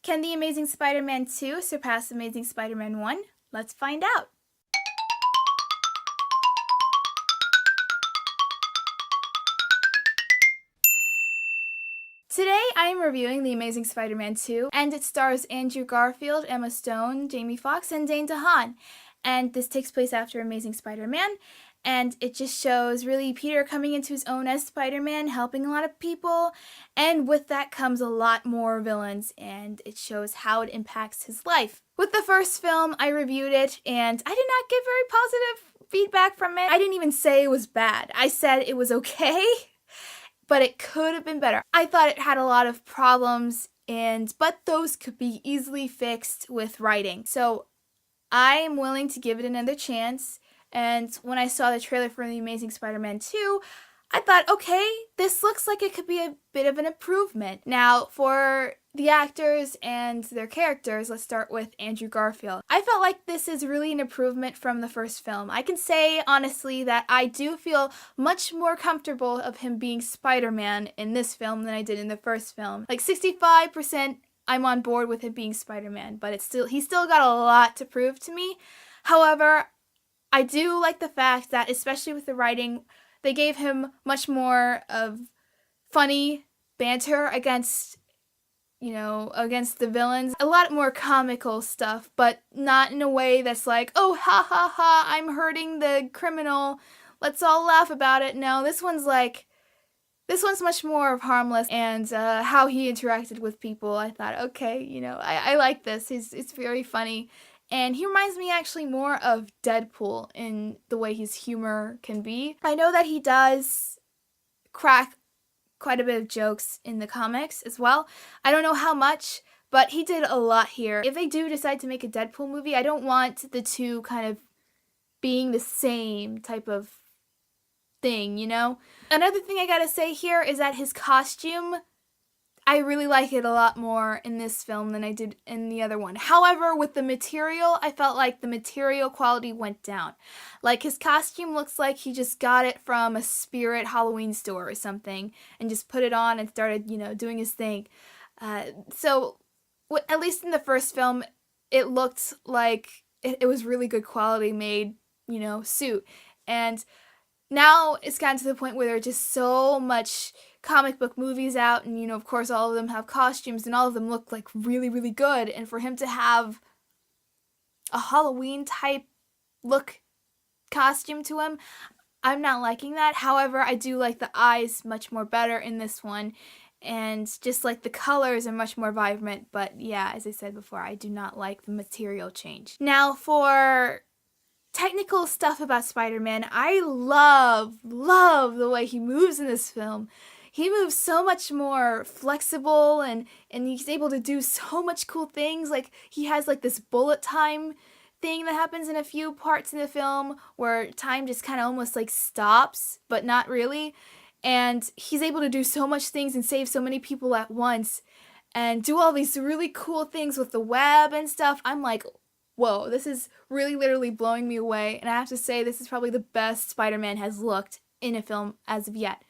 Can The Amazing Spider-Man 2 surpass Amazing Spider-Man 1? Let's find out. Today I am reviewing The Amazing Spider-Man 2, and it stars Andrew Garfield, Emma Stone, Jamie Foxx, and Dane Dehaan. And this takes place after Amazing Spider-Man, and it just shows really Peter coming into his own as Spider-Man, helping a lot of people, and with that comes a lot more villains, and it shows how it impacts his life. With the first film, I reviewed it, and I did not get very positive feedback from it. I didn't even say it was bad. I said it was okay. But it could have been better. I thought it had a lot of problems, but those could be easily fixed with writing. So I am willing to give it another chance. And when I saw the trailer for The Amazing Spider-Man 2, I thought, okay, this looks like it could be a bit of an improvement. Now, for the actors and their characters, let's start with Andrew Garfield. I felt like this is really an improvement from the first film. I can say, honestly, that I do feel much more comfortable of him being Spider-Man in this film than I did in the first film. Like 65% I'm on board with him being Spider-Man, but he's still got a lot to prove to me. However, I do like the fact that, especially with the writing, they gave him much more of funny banter against the villains. A lot more comical stuff, but not in a way that's like, oh, ha ha ha, I'm hurting the criminal, let's all laugh about it. No, this one's much more of harmless, and how he interacted with people, I thought, okay, I like this. It's very funny. And he reminds me actually more of Deadpool in the way his humor can be. I know that he does crack quite a bit of jokes in the comics as well. I don't know how much, but he did a lot here. If they do decide to make a Deadpool movie, I don't want the two kind of being the same type of thing, Another thing I gotta say here is that his costume, I really like it a lot more in this film than I did in the other one. However, with the material, I felt like the material quality went down. Like, his costume looks like he just got it from a Spirit Halloween store or something and just put it on and started, doing his thing. So, at least in the first film, it looked like it was really good quality made, suit. And now it's gotten to the point where there are just so much comic book movies out, and of course all of them have costumes and all of them look like really, really good, and for him to have a Halloween type look costume to him, I'm not liking that. However, I do like the eyes much more better in this one, and just like the colors are much more vibrant, but yeah, as I said before, I do not like the material change. Now, for technical stuff about Spider-Man, I love the way he moves in this film. He moves so much more flexible, and he's able to do so much cool things. Like, he has like this bullet time thing that happens in a few parts in the film where time just kind of almost like stops, but not really. And he's able to do so much things and save so many people at once and do all these really cool things with the web and stuff. I'm like, whoa, this is really literally blowing me away. And I have to say, this is probably the best Spider-Man has looked in a film as of yet.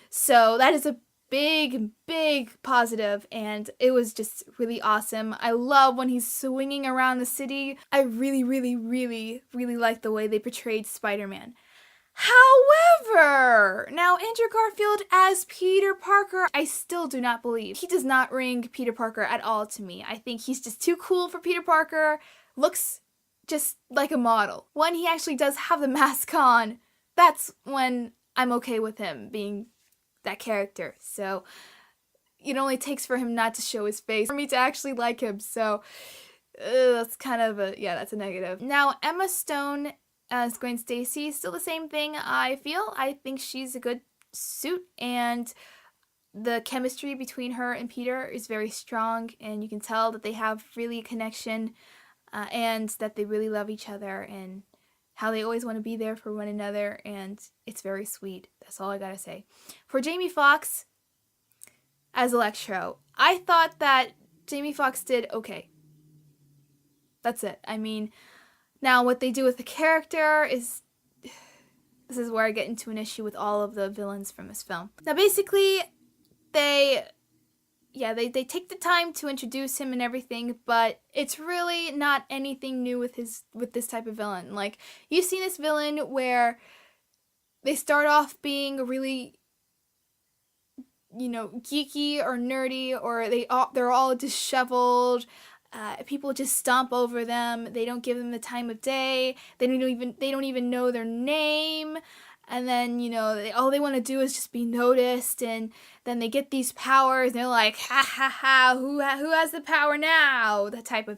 So that is a big, big positive, and it was just really awesome. I love when he's swinging around the city. I really, really, really, really like the way they portrayed Spider-Man. However, now Andrew Garfield as Peter Parker, I still do not believe. He does not ring Peter Parker at all to me. I think he's just too cool for Peter Parker, looks just like a model. When he actually does have the mask on, that's when I'm okay with him being that character. So it only takes for him not to show his face for me to actually like him. So that's kind of that's a negative. Now, Emma Stone as Gwen Stacy, still the same thing, I feel. I think she's a good suit, and the chemistry between her and Peter is very strong, and you can tell that they have really a connection, and that they really love each other, and how they always want to be there for one another, and it's very sweet. That's all I gotta say. For Jamie Foxx as Electro, I thought that Jamie Foxx did okay. That's it. I mean, now what they do with the character is, this is where I get into an issue with all of the villains from this film. Now basically, they yeah, they take the time to introduce him and everything, but it's really not anything new with this type of villain. Like, you've seen this villain where they start off being really, geeky or nerdy, or they're all disheveled. People just stomp over them. They don't give them the time of day. They don't even know their name. And then, all they want to do is just be noticed, and then they get these powers, and they're like, ha ha ha, who has the power now? That type of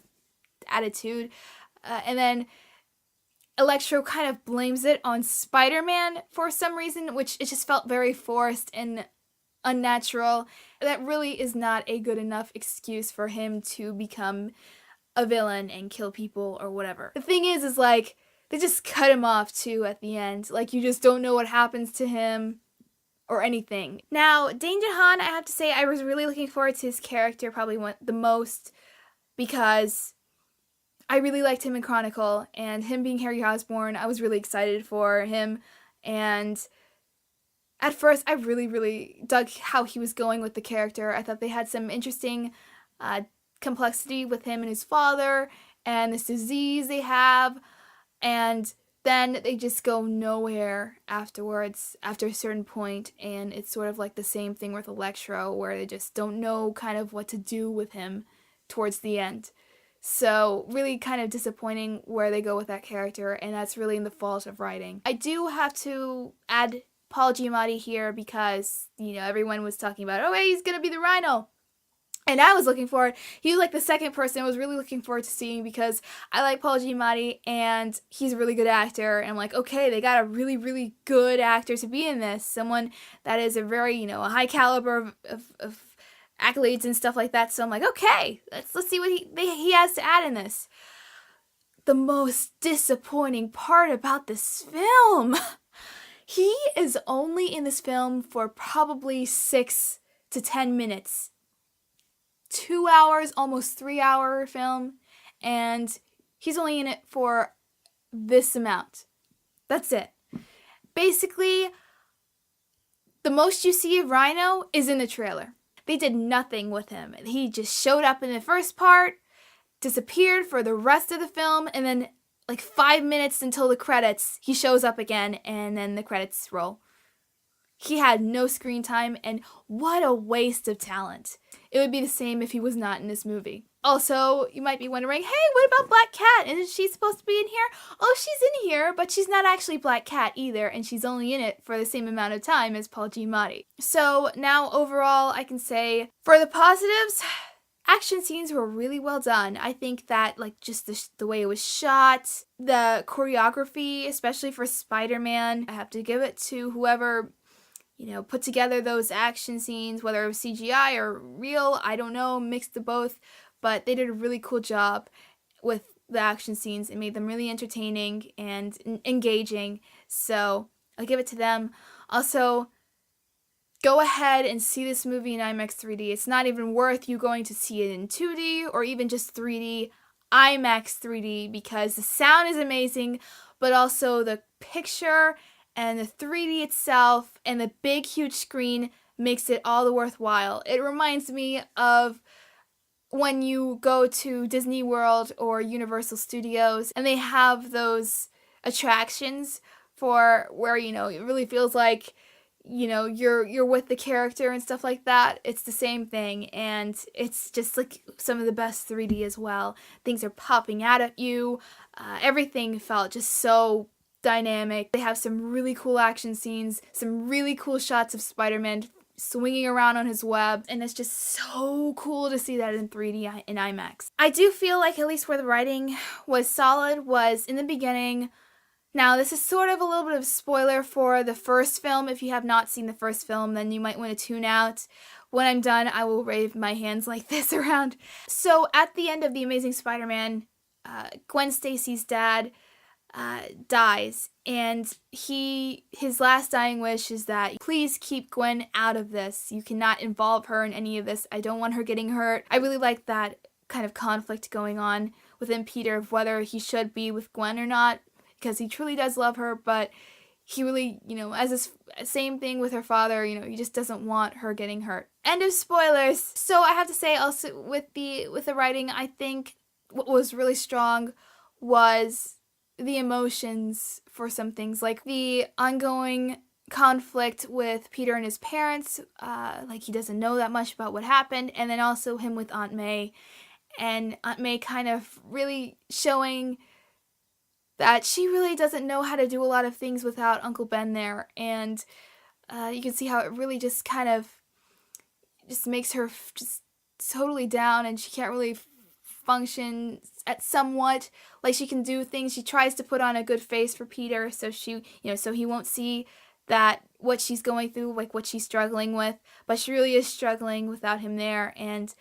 attitude. And then Electro kind of blames it on Spider-Man for some reason, which it just felt very forced and unnatural. That really is not a good enough excuse for him to become a villain and kill people or whatever. The thing is like, they just cut him off too at the end. Like, you just don't know what happens to him or anything. Now, Dane DeHaan, I have to say, I was really looking forward to his character probably the most, because I really liked him in Chronicle, and him being Harry Osborn, I was really excited for him. And at first, I really, really dug how he was going with the character. I thought they had some interesting complexity with him and his father, and this disease they have. And then they just go nowhere afterwards, after a certain point, and it's sort of like the same thing with Electro, where they just don't know kind of what to do with him towards the end. So really kind of disappointing where they go with that character, and that's really in the fault of writing. I do have to add Paul Giamatti here because, everyone was talking about, oh, hey, he's gonna be the Rhino. And I was looking forward, he was like the second person I was really looking forward to seeing, because I like Paul Giamatti and he's a really good actor. And I'm like, okay, they got a really, really good actor to be in this. Someone that is a very, a high caliber of accolades and stuff like that. So I'm like, okay, let's see what he has to add in this. The most disappointing part about this film, he is only in this film for probably 6 to 10 minutes. 2 hours, almost 3 hour film, and he's only in it for this amount. That's it. Basically, the most you see of Rhino is in the trailer. They did nothing with him. He just showed up in the first part, disappeared for the rest of the film, and then like 5 minutes until the credits, he shows up again, and then the credits roll. He had no screen time, and what a waste of talent. It would be the same if he was not in this movie. Also, you might be wondering, hey, what about Black Cat? Isn't she supposed to be in here? Oh, she's in here, but she's not actually Black Cat either, and she's only in it for the same amount of time as Paul Giamatti. So now, overall, I can say, for the positives, action scenes were really well done. I think that, just the way it was shot, the choreography, especially for Spider-Man, I have to give it to whoever put together those action scenes, whether it was CGI or real, I don't know, mixed the both, but they did a really cool job with the action scenes. It made them really entertaining and engaging, so I'll give it to them. Also, go ahead and see this movie in IMAX 3D. It's not even worth you going to see it in 2D or even just 3D, IMAX 3D, because the sound is amazing, but also the picture and the 3D itself and the big, huge screen makes it all the worthwhile. It reminds me of when you go to Disney World or Universal Studios and they have those attractions for where, it really feels like, you're with the character and stuff like that. It's the same thing, and it's just like some of the best 3D as well. Things are popping out at you. Everything felt just so dynamic. They have some really cool action scenes, some really cool shots of Spider-Man swinging around on his web, and it's just so cool to see that in 3D in IMAX. I do feel like at least where the writing was solid was in the beginning. Now, this is sort of a little bit of a spoiler for the first film. If you have not seen the first film, then you might want to tune out. When I'm done, I will wave my hands like this around. So, at the end of The Amazing Spider-Man, Gwen Stacy's dad dies, and his last dying wish is that please keep Gwen out of this. You cannot involve her in any of this. I don't want her getting hurt. I really like that kind of conflict going on within Peter of whether he should be with Gwen or not, because he truly does love her, but he really, as this same thing with her father, he just doesn't want her getting hurt. End of spoilers. So I have to say also with the writing, I think what was really strong was the emotions for some things, like the ongoing conflict with Peter and his parents, like he doesn't know that much about what happened, and then also him with Aunt May, and Aunt May kind of really showing that she really doesn't know how to do a lot of things without Uncle Ben there, and you can see how it really just kind of just makes her just totally down, and she can't really function at somewhat like she can do things. She tries to put on a good face for Peter, so so he won't see that what she's going through, like what she's struggling with, but she really is struggling without him there, and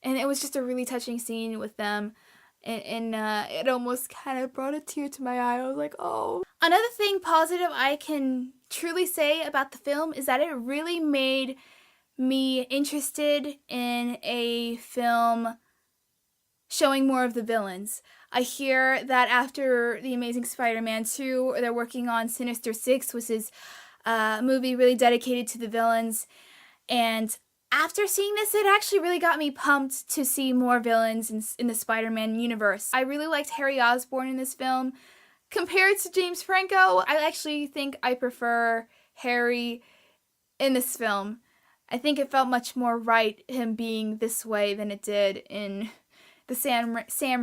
it was just a really touching scene with them, and it almost kind of brought a tear to my eye. I was like, oh. Another thing positive I can truly say about the film is that it really made me interested in a film showing more of the villains. I hear that after The Amazing Spider-Man 2, they're working on Sinister Six, which is a movie really dedicated to the villains. And after seeing this, it actually really got me pumped to see more villains in the Spider-Man universe. I really liked Harry Osborn in this film. Compared to James Franco, I actually think I prefer Harry in this film. I think it felt much more right, him being this way, than it did in the Sam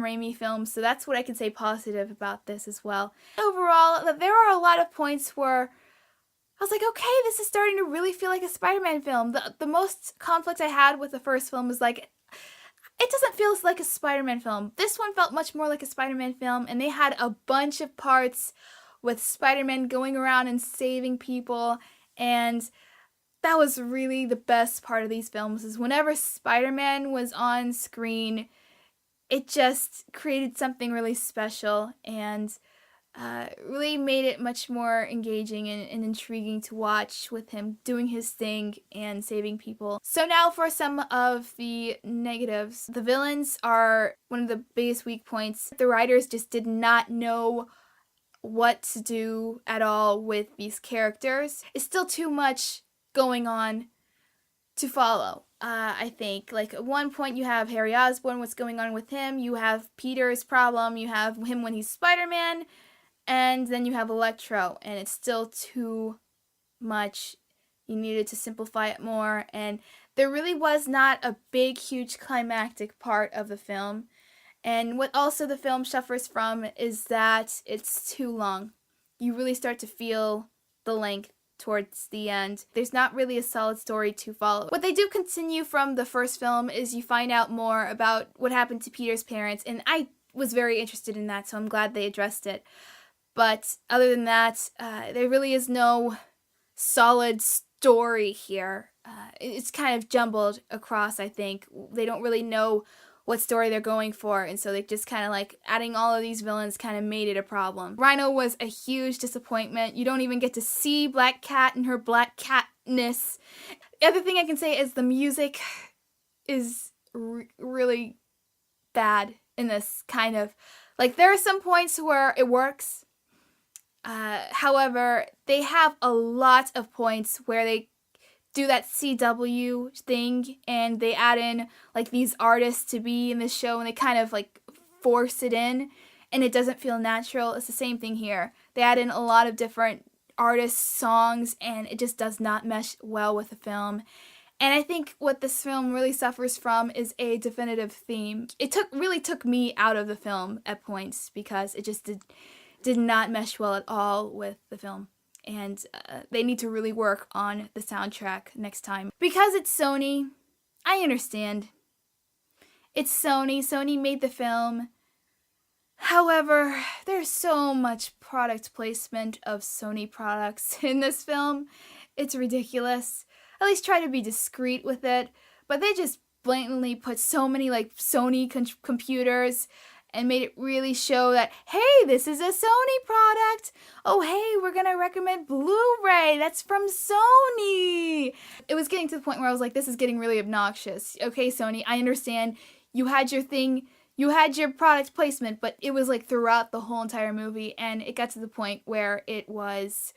Raimi film, so that's what I can say positive about this as well. Overall, there are a lot of points where I was like, okay, this is starting to really feel like a Spider-Man film. The most conflict I had with the first film was like, it doesn't feel like a Spider-Man film. This one felt much more like a Spider-Man film, and they had a bunch of parts with Spider-Man going around and saving people, and that was really the best part of these films, is whenever Spider-Man was on screen, it just created something really special, and really made it much more engaging and intriguing to watch, with him doing his thing and saving people. So now for some of the negatives. The villains are one of the biggest weak points. The writers just did not know what to do at all with these characters. It's still too much going on to follow. I think, like, at one point you have Harry Osborn, what's going on with him, you have Peter's problem, you have him when he's Spider-Man, and then you have Electro, and it's still too much. You needed to simplify it more, and there really was not a big, huge climactic part of the film. And what also the film suffers from is that it's too long. You really start to feel the length towards the end. There's not really a solid story to follow. What they do continue from the first film is you find out more about what happened to Peter's parents, and I was very interested in that, so I'm glad they addressed it. But other than that, there really is no solid story here. It's kind of jumbled across, I think. They don't really know what story they're going for, and so they just kind of like adding all of these villains kind of made it a problem. Rhino was a huge disappointment. You don't even get to see Black Cat and her black catness. The other thing I can say is the music is really bad in this, kind of. Like, there are some points where it works. However, they have a lot of points where they do that CW thing, and they add in like these artists to be in this show, and they kind of like force it in, and it doesn't feel natural. It's the same thing here. They add in a lot of different artists' songs, and it just does not mesh well with the film. And I think what this film really suffers from is a definitive theme. It really took me out of the film at points, because it just did not mesh well at all with the film. And they need to really work on the soundtrack next time. Because it's Sony, I understand. It's Sony. Sony made the film. However, there's so much product placement of Sony products in this film. It's ridiculous. At least try to be discreet with it. But they just blatantly put so many like Sony computers, and made it really show that, hey, this is a Sony product. Oh, hey, we're going to recommend Blu-ray. That's from Sony. It was getting to the point where I was like, this is getting really obnoxious. Okay, Sony, I understand. You had your thing. you had your product placement, but it was like throughout the whole entire movie, and it got to the point where it was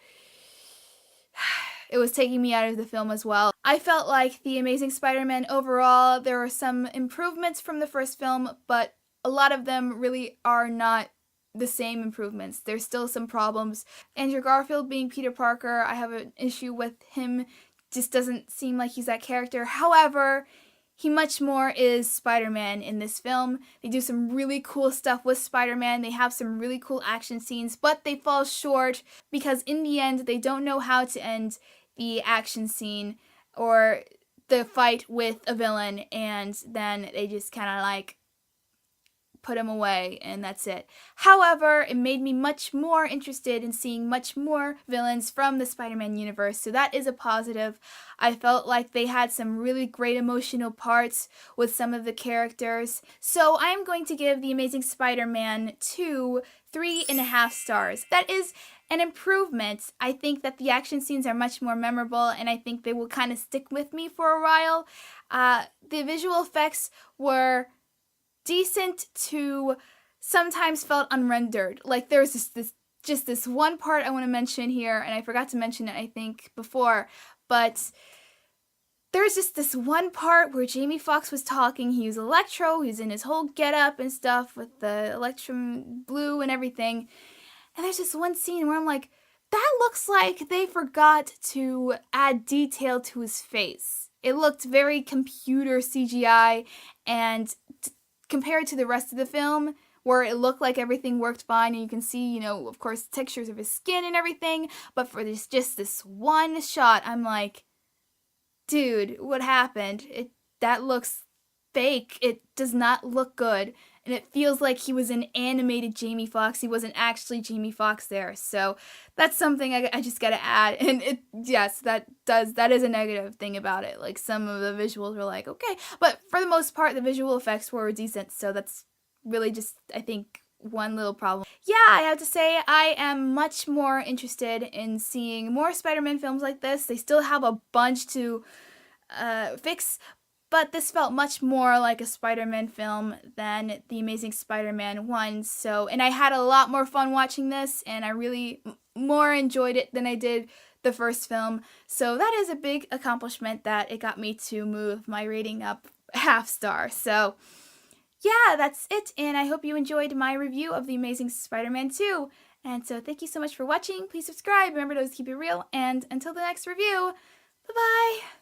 taking me out of the film as well. I felt like The Amazing Spider-Man overall, there were some improvements from the first film, but a lot of them really are not the same improvements. There's still some problems. Andrew Garfield being Peter Parker, I have an issue with him. Just doesn't seem like he's that character. However, he much more is Spider-Man in this film. They do some really cool stuff with Spider-Man. They have some really cool action scenes, but they fall short because in the end, they don't know how to end the action scene or the fight with a villain, and then they just kind of like put him away, and that's it. However, it made me much more interested in seeing much more villains from the Spider-Man universe, so that is a positive. I felt like they had some really great emotional parts with some of the characters. So I'm going to give The Amazing Spider-Man 2 3.5 stars. That is an improvement. I think that the action scenes are much more memorable, and I think they will kind of stick with me for a while. The visual effects were decent to sometimes felt unrendered. Like there's this one part I want to mention here, and I forgot to mention it I think before, but there's just this one part where Jamie Foxx was talking. He was Electro, he's in his whole getup and stuff with the Electrum blue and everything. And there's this one scene where I'm like, that looks like they forgot to add detail to his face. It looked very computer CGI, and compared to the rest of the film, where it looked like everything worked fine, and you can see, of course, textures of his skin and everything, but for just this one shot, I'm like, dude, what happened? That looks fake. It does not look good, and it feels like he was an animated Jamie Foxx. He wasn't actually Jamie Foxx there, so that's something I just gotta add, and that is a negative thing about it. Like, some of the visuals were like, okay, but for the most part, the visual effects were decent, so that's really just, I think, one little problem. Yeah, I have to say, I am much more interested in seeing more Spider-Man films like this. They still have a bunch to fix, but this felt much more like a Spider-Man film than The Amazing Spider-Man 1, and I had a lot more fun watching this, and I really more enjoyed it than I did the first film, so that is a big accomplishment that it got me to move my rating up half star. So yeah, that's it, and I hope you enjoyed my review of The Amazing Spider-Man 2, and so thank you so much for watching. Please subscribe, remember to always keep it real, and until the next review, bye-bye!